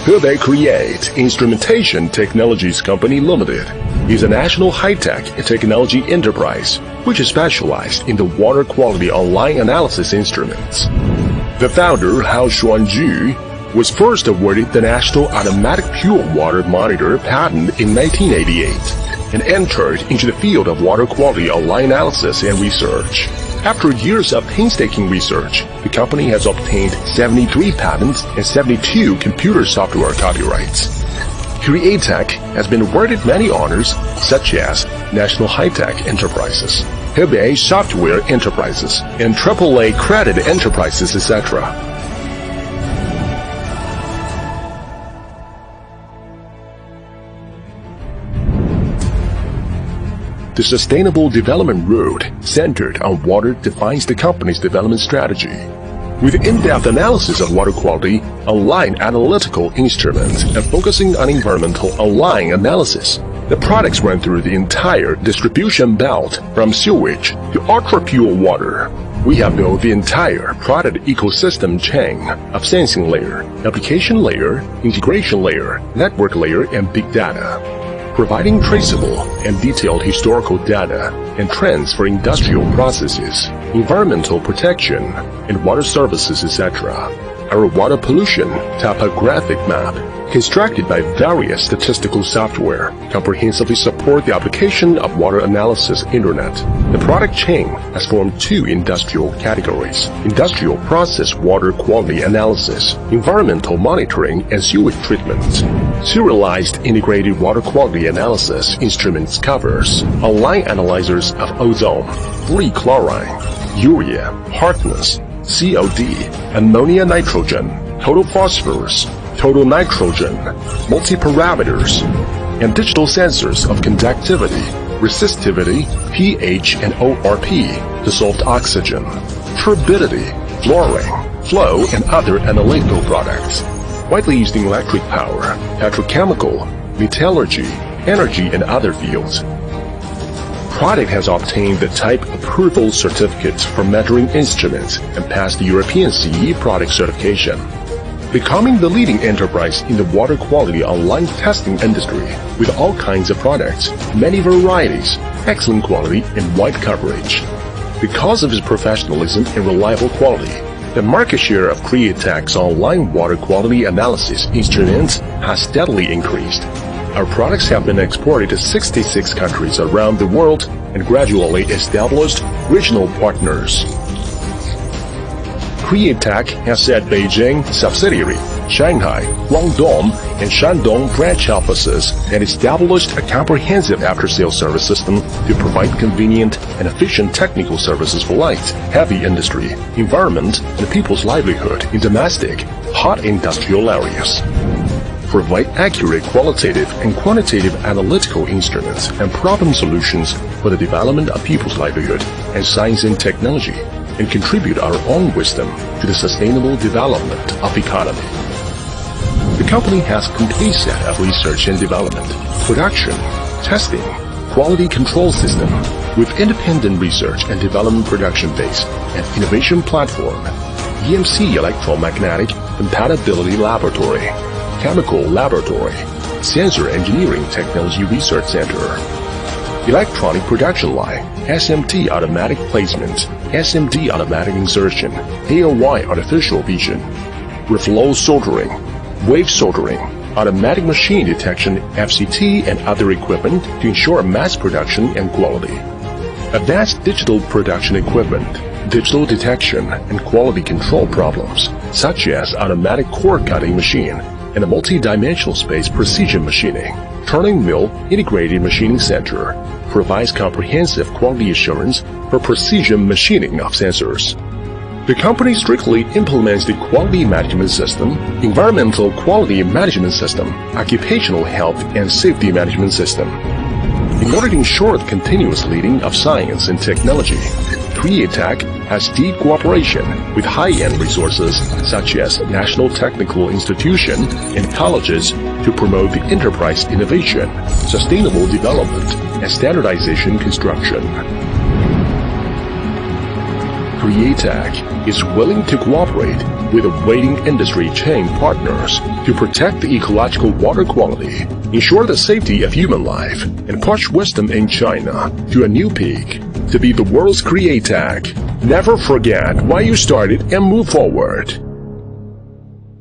Hebei Create Instrumentation Technologies Company Limited is a national high-tech technology enterprise which is specialized in the water quality online analysis instruments. The founder, Hao Xuanju, was first awarded the National Automatic Pure Water Monitor patent in 1988 and entered into the field of water quality online analysis and research. After years of painstaking research, the company has obtained 73 patents and 72 computer software copyrights. Createch has been awarded many honors such as National High-Tech Enterprises, Hebei Software Enterprises, and AAA Credit Enterprises, etc. The Sustainable Development Road, centered on water, defines the company's development strategy. With in-depth analysis of water quality, online analytical instruments, and focusing on environmental online analysis, the products run through the entire distribution belt from sewage to ultra-pure water. We have built the entire product ecosystem chain of sensing layer, application layer, integration layer, network layer, and big data, providing traceable and detailed historical data and trends for industrial processes, environmental protection, and water services, etc. Our water pollution topographic map, constructed by various statistical software, comprehensively support the application of water analysis internet. The product chain has formed two industrial categories: industrial process water quality analysis, environmental monitoring, and sewage treatment. Serialized integrated water quality analysis instruments covers online analyzers of ozone, free chlorine, urea, hardness, COD, ammonia nitrogen, total phosphorus, total nitrogen, multi-parameters, and digital sensors of conductivity, resistivity, pH and ORP, dissolved oxygen, turbidity, fluorine, flow, and other analytical products. Widely used in electric power, petrochemical, metallurgy, energy, and other fields. Product has obtained the type approval certificates for measuring instruments and passed the European CE product certification, becoming the leading enterprise in the water quality online testing industry with all kinds of products, many varieties, excellent quality, and wide coverage. Because of its professionalism and reliable quality, the market share of Createch's online water quality analysis instruments has steadily increased. Our products have been exported to 66 countries around the world and gradually established regional partners. Createch has set Beijing subsidiary, Shanghai, Guangdong, and Shandong branch offices and established a comprehensive after-sales service system to provide convenient and efficient technical services for light, heavy industry, environment, and people's livelihood in domestic, hot industrial areas. Provide accurate qualitative and quantitative analytical instruments and problem solutions for the development of people's livelihood and science and technology, and contribute our own wisdom to the sustainable development of the economy. The company has a complete set of research and development, production, testing, quality control system with independent research and development production base and innovation platform, EMC electromagnetic compatibility laboratory, chemical laboratory, sensor engineering technology research center, electronic production line, SMT automatic placement, SMD automatic insertion, AOY artificial vision, reflow soldering, wave soldering, automatic machine detection, FCT, and other equipment to ensure mass production and quality. Advanced digital production equipment, digital detection, and quality control problems, such as automatic core cutting machine, and a multi-dimensional space precision machining. Turning Mill Integrated Machining Center provides comprehensive quality assurance for precision machining of sensors. The company strictly implements the quality management system, environmental quality management system, occupational health and safety management system. In order to ensure the continuous leading of science and technology, Createch has deep cooperation with high-end resources such as National Technical Institution and colleges to promote the enterprise innovation, sustainable development, and standardization construction. Createch is willing to cooperate with awaiting industry chain partners to protect the ecological water quality, ensure the safety of human life, and push wisdom in China to a new peak to be the world's Createch. Never forget why you started and move forward.